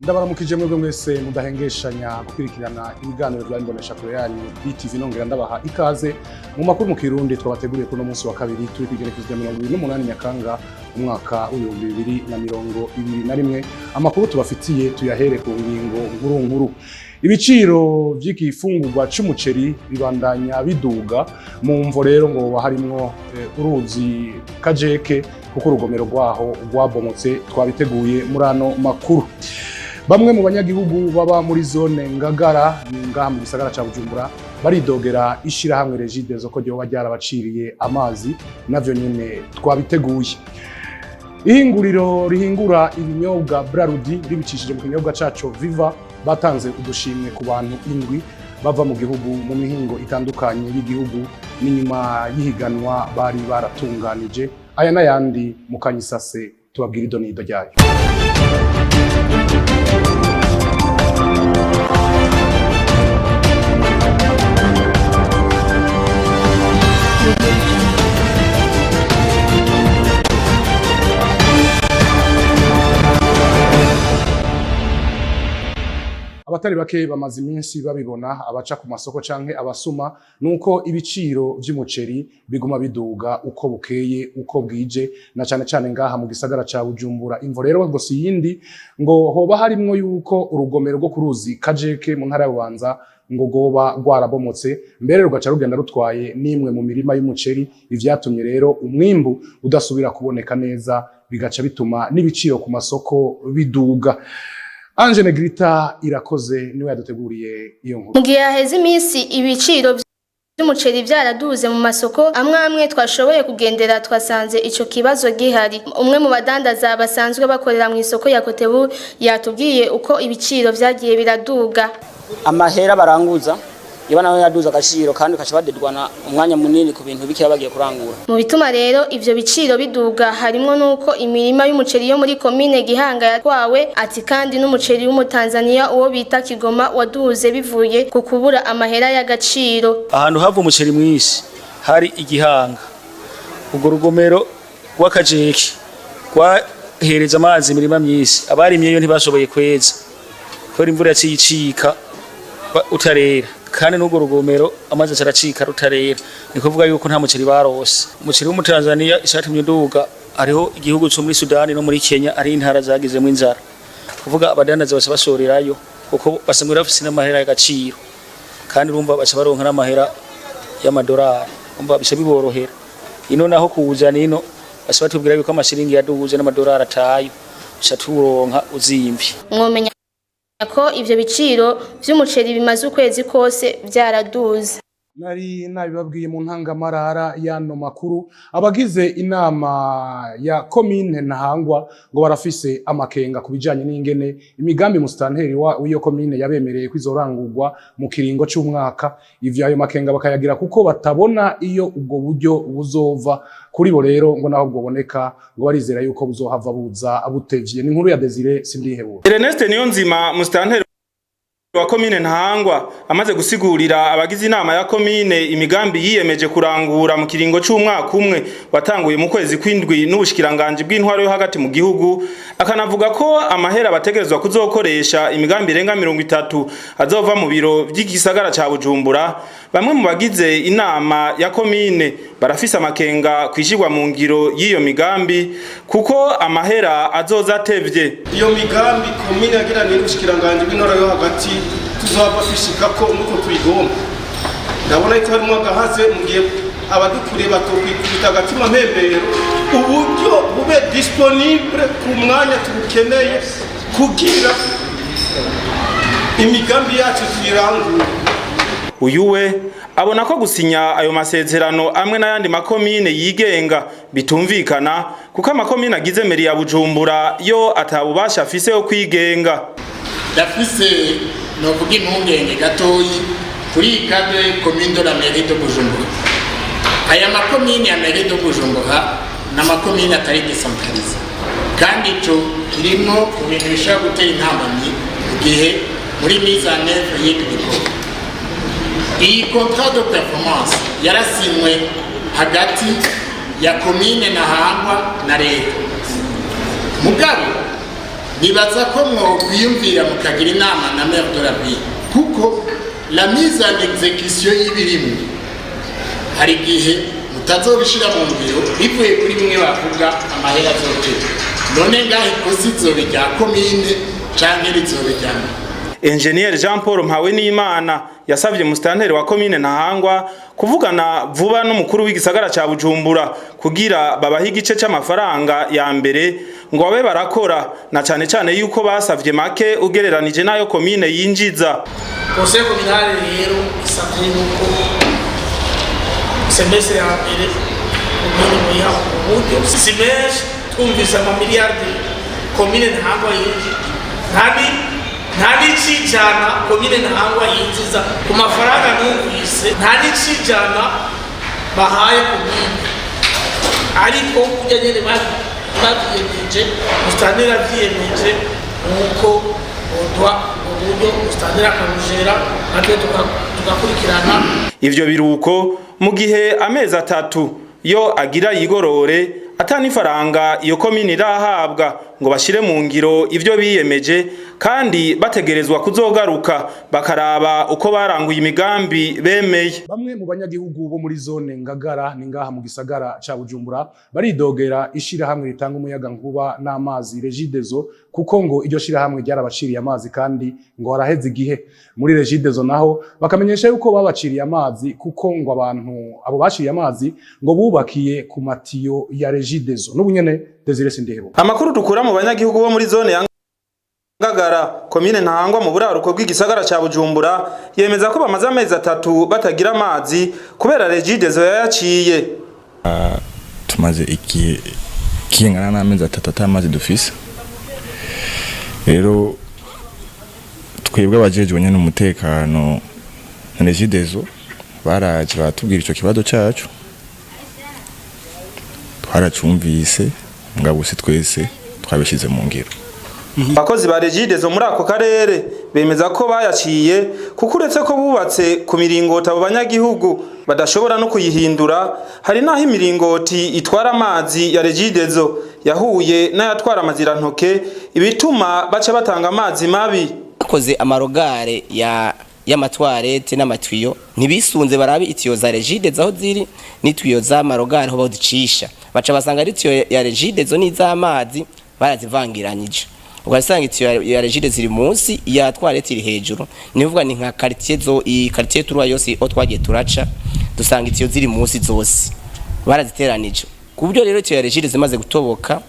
Ndabaramukije mwebwe mwese mudahengeshanya gukurikirana ibiganiro bya Imbonesha kure yanyu BTV nongera ndabaha ikaze mu makuru mu Kirundi twabateguriye kuno munsi wa kabiri turi kwigerekezwa 28 Nyakanga umwaka w'2021. Amakuru tubafitiye tuyahere ku ngingo nkuru. Ibiciro vy'igifungurwa c'umuceri bibandanya biduga mu mvo rero ngo harimwo uruzi Kajeke kuko urugomero rwaho rwabomotse twabiteguye muri ano makuru. Bamwe mu banyagihugu baba muri zone Ngagara ngaha mu gisagara ca Bujumbura baridogera ishirahamwe Regideso ko ryo ryarabaciriye amazi navyo nyene twabiteguye. Ihinguriro rihingura ibinyobwa Brarudi ribicishije mu kinyobwa caco Viva batanze udushimwe ku bantu 7 bava mu gihugu mu mihingo itandukanye y'igihugu n'inyuma yihiganwa bari baratunganije. Aya n'ayandi mu Kanyisase tubabwira idonido ryayo. Abatari bake bamaze iminsi babibona abaca ku masoko canke abasuma nuko ibiciro vy'umuceri biguma biduga uko bukeye uko bwije na cane cane ngaha mu gisagara ca Bujumbura. Imvo rero ngo si yindi ngo hoba harimwo yuko urugomero rwo kuruzi Kajeke mu ntara ya Bubanza ngo goba rwarabomotse mbere rugaca rugenda rutwaye nimwe mu mirima y'umuceri. Ivyatumye rero umwimbu udasubira kuboneka neza bigaca bituma n'ibiciro ku masoko biduga. Angene Grita Irakoze niwe yaduteguriye iyo nkuru. Mu gihe haheze iminsi ibiciro by'umuceri byaraduze mu masoko amwe twashoboye kugendera twasanze ico kibazo gihari. Umwe mu badandaza basanzwe bakorera mu isoko ya Kotebu yatubwiye uko ibiciro vyagiye biraduga. Amahera baranguza yabana yaduza agaciro kandi kaca badedwana umwanya munini ku bintu bike bagiye kurangura. Mu bituma rero ivyo biciro biduga harimo nuko imirima y'umuceri yo muri commune Gihanga yatwawe ati kandi n'umuceri w'umutanzania uwo bita Kigoma waduze bivuye ku kubura amahera y'agaciro. Ahantu hava umuceri mwinshi hari Igihanga ubwo rugomero rw'Akajeke kwahereza amazi imirima myinshi abari imyeyo ntibashoboye kweza ko imvura yacicika utarera kandi n'ugo rugomero amazi caracika rutarera ni kuvuga yuko nta muceri barose. Umuceri w'umutanzania ishatumye duga ariho igihugu cyo muri Sudani no muri Kenya ari intara zagizemo inzara kuvuga abadandaza bose bashorerayo kuko basanzwe bafise n'amahera y'agaciro kandi urumva baca baronka n'amahera y'amadolari umva bisha biborohera. Ino naho kuwuzana ino bashobora tubwira yuko amashiringi yaduze n'amadolari atayo bisha turonka uzimvye. Mwomenya ko ivyo biciro vy'umuceri bimaze ukwezi kose byaraduze. Nari nabibabwiye mu ntangamarara y'ano makuru abagize inama ya commune Ntahangwa ngo barafise amakenga kubijanye n'ingene imigambi musitanteri w'iyo commune yabemereye kwizorangurwa mu kiringo c'umwaka. Ivyo ayo makenga bakayagira kuko batabona iyo ubwo buryo buzova kuri bo rero ngo naho bwoboneka ngo barizera yuko buzohava buza abutevye. Ni inkuru ya Desire Sindihebura. Ernest Niyonzima musitanteri wa commune Ntahangwa amaze gusigurira abagize inama ya commune imigambi yiyemeje kurangura mu kiringo c'umwaka umwe watanguye mu kwezi kw'indwi n'ubushikiranganje bw'intwaro yo hagati mu gihugu. Akanavuga ko amahera bategerezwa kuzokoresha imigambi irenga 30 azova mu biro by'igisagara ca Bujumbura. Bamwe mu bagize inama ya commune barafise amakenga kwishirwa mu ngiro y'iyo migambi kuko amahera azoza atevye. Iyo migambi commune yagiranye n'ubushikiranganje bw'intwaro yo hagati tuzaba fishika ko nuko tuyigomba. Ndabona ko harimo agahaze mugiye abadukuriye batokwikubita agatima mpembero uburyo bube disponible ku mwanya tubukeneye kugira imigambi yacu tuyirangure. Uyuwe abona ko gusinya ayo masezerano amwe n'ayandi makomine yigenga bitumvikana kuko amakomine agize meri ya Bujumbura yo atabubasha afise yo kwigenga. Dafise novuga impungenge gatoyi kuri cadre commune de la mairie de Bujumbura. Aya makomine ya mairie de Bujumbura na makomine atari decentralisé kandi ico kirimo ibintu bishaka gutera intambamyi mu gihe muri mise en œuvre y'igikorwa. Iyi contrat de performance yarasinywe hagati ya commune Ntahangwa na leta. Mugabe nibaza ko mwokwiyumvira mukagira inama na maire de la ville kuko la mise en exécution y'ibirimu hari igihe mutazobishira mu ngiro bivuye kuri bimwe bavuga amahera azotera none ngaho ikosi izobe rya komine canke rizobe ryane. Engineer Jean Paul Mpawenimana yasavye musitanteri wa komine Ntahangwa kuvugana vuba n'umukuru w'igisagara ca Bujumbura kugira babaha igice c'amafaranga ya mbere ngo babe barakora na cane cane yuko basavye make ugereranije nayo komine yinjiza. Conseil communal rero isavye nuko semestre ya mbere komine muya uburyo simesh twumvise ama miliyardi komine Ntahangwa yinjiza nta n'ikijana komine Ntahangwa yinjiza ku mafaranga numvise nta n'ikijana bahaye komine ariko kujya nyene bavyiyemeje musitanteri avyiyemeje nuko odwa uburyo musitanteri akarujera natwe tugakurikirana ivyo biruko mu gihe amezi 3 yo agira yigorore atani faranga iyo komine irahabwa ngo bashire mu ngiro ivyo biyemeje kandi bategerezwa kuzogaruka bakaraba uko baranguye imigambi bemeye. Bamwe mu banyagihugu bo muri zone Ngagara ni ngaha mu gisagara ca Bujumbura baridogera ishira hamwe ritanga umuyaga nkuba n'amazi Regideso kuko ngo iryo shira hamwe ryarabaciriye amazi kandi ngo haraheze igihe. Muri Regideso naho bakamenyesha yuko babaciriye amazi kuko ngo abantu abo baciriye amazi ngo bubakiye ku matiyo ya Regideso. N'ubunyene Desire Sindebo. Amakuru dukura mu banyagihugu bo muri zone ya Ngagara komine Ntahangwa mu buraruko bw'igisagara ca Bujumbura yemeza ko bamaze amezi 3 batagira amazi kubera Regideso yayaciye. Tumaze kingana n'amezi 3 atamazi dufise. Rero twebwe abajejwe nyene umutekano na Regideso baraje batubwira ico kibazo cacu. Twaracumvise ngabuse twese twabishize mu ngiro. Bakozi ba Regideso muri ako karere bemeza ko bayaciye kuko uretse ko bubatse ku miringoti abo banyagihugu badashobora no kuyihindura hari naho imiringoti itwara amazi ya Regideso yahuye n'ayatwara amazirantoke ibituma baca batanga amazi mabi. Bakoze amarogare y'amatwarete n'amatwiyo ntibisunze barabi itiyo za Regideso aho ziri n'itwiyo za marogare aho baducisha baca basanga ari itiyo ya Regideso n'izamazi barazivangiranyije ugasanga itiyo ya Regideso ziri munsi ya twarete iri hejuru nivuga ni nka quartier turwa yose o twagiye turaca dusanga itiyo ziri munsi zose baraziteranije kubyo rero itiyo ya Regideso imaze gutoboka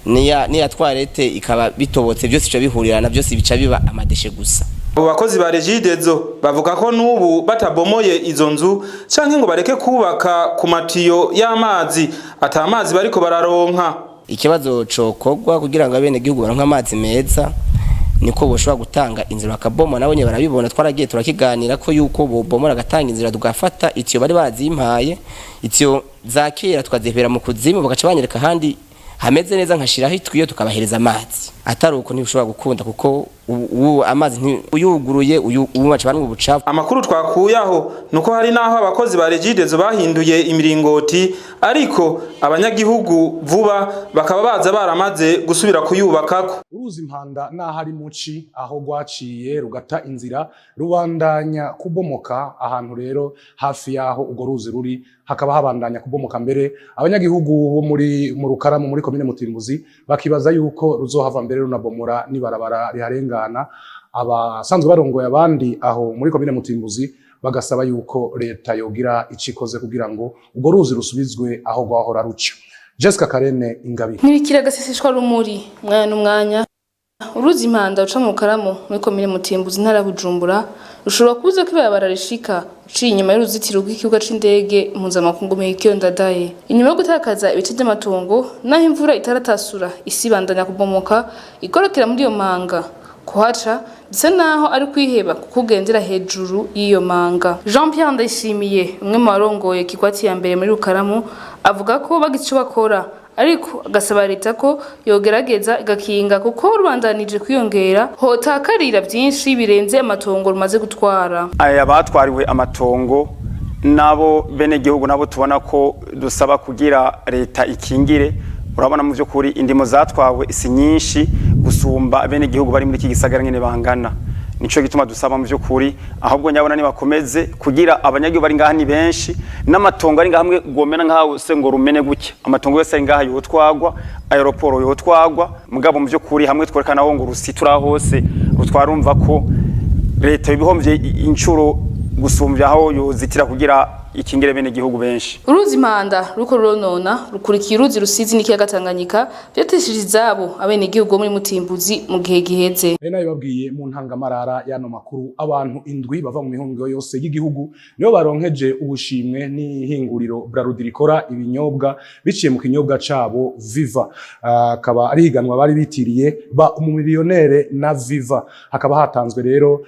niya twarete ikaba bitobotse byose cyo bihurirana byose bica biba amadeshe gusa. Abo bakozi ba Regideso bavuga ko nubu batabomoye izo nzu canke ngo bareke kubaka ku matiyo y'amazi atamazi bariko bararonka. Ikibazo cokogwa kugira ngo abene gihugu baronka amazi meza niko boshobora gutanga inzira bakabomora nabonye barabibona twaragiye turakiganira ko yuko bobomora gatanga inzira tugafata itiyo bari bazimpaye itiyo zakera tukazihera mu kuzimu bagaca banyereka handi hameze neza nkashiraho itwiyo tukabahereza amazi atari uko ntibishobora gukunda kuko amazi uyuguruye ubaca bari mu bucafu. Amakuru twakuyaho nuko hari naho abakozi ba Regideso bahinduye imiringoti ariko abanyagihugu vuba bakaba baza baramaze gusubira kuyubakako. Uruzi Impanda n'ahari muci aho gwaciye rugata inzira rubandanya kubomoka ahantu rero hafi yaho ugo ruzi ruri hakaba habandanya kubomoka mbere abanyagihugu bo mu Rukaramu muri komine Mutimbuzi bakibaza yuko ruzohava mbere runabomora nibarabara riharengana. Abasanzwe barongoye abandi aho muri komine Mutimbuzi bagasaba yuko leta yogira icikoze kugira ngo ugo ruzi rusubizwe aho gwahora ruca. Jessica Karene Ingabire. Nibikira gaseseshwa rumuri umwanya uruzi Impanda uca mu Rukaramu muri komine Mutimbuzi ntara Bujumbura rushobora kuza kwibabara rishika uciye inyuma y'uruzitiro rw'ikibuga c'indege mpuzamakungu Melchior Ndadaye inyuma yo gutakaza ibice by'amatongo naho imvura itaratasura isibandanya kubomoka igorokera muri iyo manga kuhaca bisa naho ari kwiheba kukugendera hejuru y'iyo manga. Jean Pierre Ndayishimiye umwe mu barongoye kikwati ya mbere muri Rukaramu avuga ko bagico bakora ariko agasaba leta ko yogerageza igakinga kuko rubandanije kwiyongera hotakarira byinshi birenze amatongo rumaze gutwara. Aya batwariwe amatongo nabo bene gihugu nabo tubona ko dusaba kugira leta ikingire. Urabona mu byukuri indimo zatwawe isi nyinshi gusumba bene igihugu bari muri iki gisagara nyene bangana. Nico gituma dusaba mu vy'ukuri ahubwo nyabona ni bakomeze kugira abanyagihugu bari ngaha ni benshi n'amatongo ari ngaha hamwe gomena nkaho se ngo rumene guke amatongo yose ari ngaha yotwagwa aeroport yotwagwa mugabo mu vy'ukuri hamwe twerekana aho ngo rusitura hose rutwarumva ko leta ibihomvye incuro gusumbya aho yozitira kugira ikingire bene igihugu benshi. Uruzi Mpanda ruko ruronona rukurikiye uruzi Rusizi n'ikiyaga Tanganyika byateshije izabo abene igihugu muri Mutimbuzi mu gihe giheze. Bena yababwiye mu ntangamarara yano makuru abantu indwi bava mu mihungo yose y'igihugu niyo baronkeje ubushimwe n'ihinguriro Braludi rikora ibinyobwa biciye mu kinyobwa cabo Viva. Akaba ari higanwa bari bitiriye ba umumiliyonere na Viva. Hakaba hatanzwe rero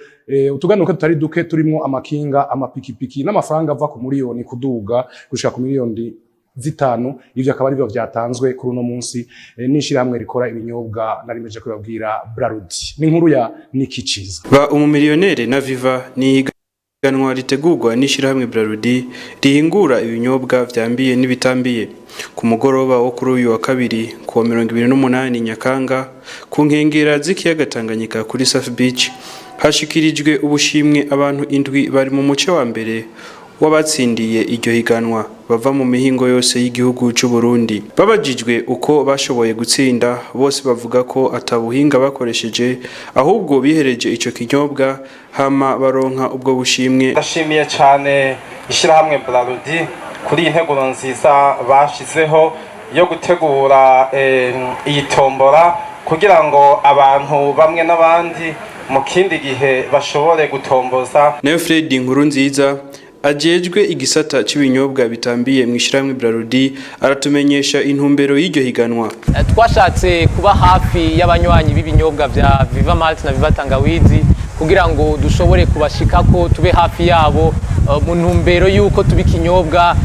utuganuka tutari duke turimo amakinga amapikipiki n'amafaranga ava ku miliyoni kuduga gushika ku miliyoni 5. Ivyo akaba ari byo byatanzwe kuri uno munsi n'ishirahamwe rikora ibinyobwa narimeje kubabwira Braludi. Ni inkuru ya Nikiciza. Ba umumiliyonere na Viva ni higanwa ritegurwa n'ishirahamwe Braludi rihingura ibinyobwa vyambiye n'ibitambiye. Ku mugoroba wo kuri uyu wa kabiri ku 28 Nyakanga ku nkengera z'ikiyaga Tanganyika kuri Safi Beach hashikirijwe ubushimwe abantu indwi bari mu muce wa mbere wabatsindiye iryo higanwa bava mu mihingo yose y'igihugu cy'u Burundi. Babajijwe uko bashoboye gutsinda bose bavuga ko atabuhinga bakoresheje ahubwo bihereje ico kinyobwa hama baronka ubwo bushimwe. Ndashimiye cyane ishirahamwe Braludi kuri integuro nziza bashizeho yo gutegura iyi tombora kugira ngo abantu bamwe n'abandi mu kindi gihe bashobore gutomboza. Nayo Fred Nkurunziza ajejwe igisata cy'ibinyobwa bitambiye mu ishiramwe Braludi aratumenyesha intumbero y'iryo higanwa. Twashatse kuba hafi y'abanywanyi b'ibinyobwa vya Viva Malt na Viva Tangawizi kugira ngo dushobore kubashikako tube hafi yabo mu ntumbero y'uko tubikinyobwa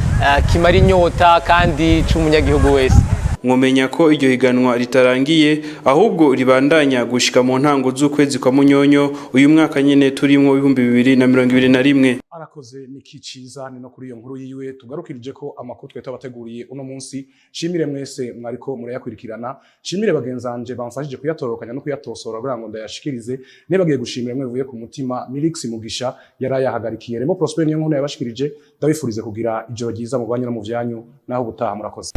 kimara inyota kandi c'umunyagihugu wese. Mwomenya ko iryo higanwa ritarangiye ahubwo ribandanya gushika mu ntango z'ukwezi kwa Munyonyo uyu mwaka nyene turimo 2021. Arakoze Nikiciza ni no kuri iyo nkuru yiwe tugarukirije ko amakuru twe tabateguriye uno munsi. Shimire mwese mwariko murayakurikirana, shimire bagenzanje bamfashije kuyatorokanya no kuyatosora kugira ngo ndayashikirize. Nebagiye gushimira mwe vuye ku mutima Milix Mugisha yarayahagarikiye. Remo Prosper niyo nkuru yabashikirije, ndabifurize kugira ijoro ryiza mu banyu no mu vyanyu naho butaha murakoze.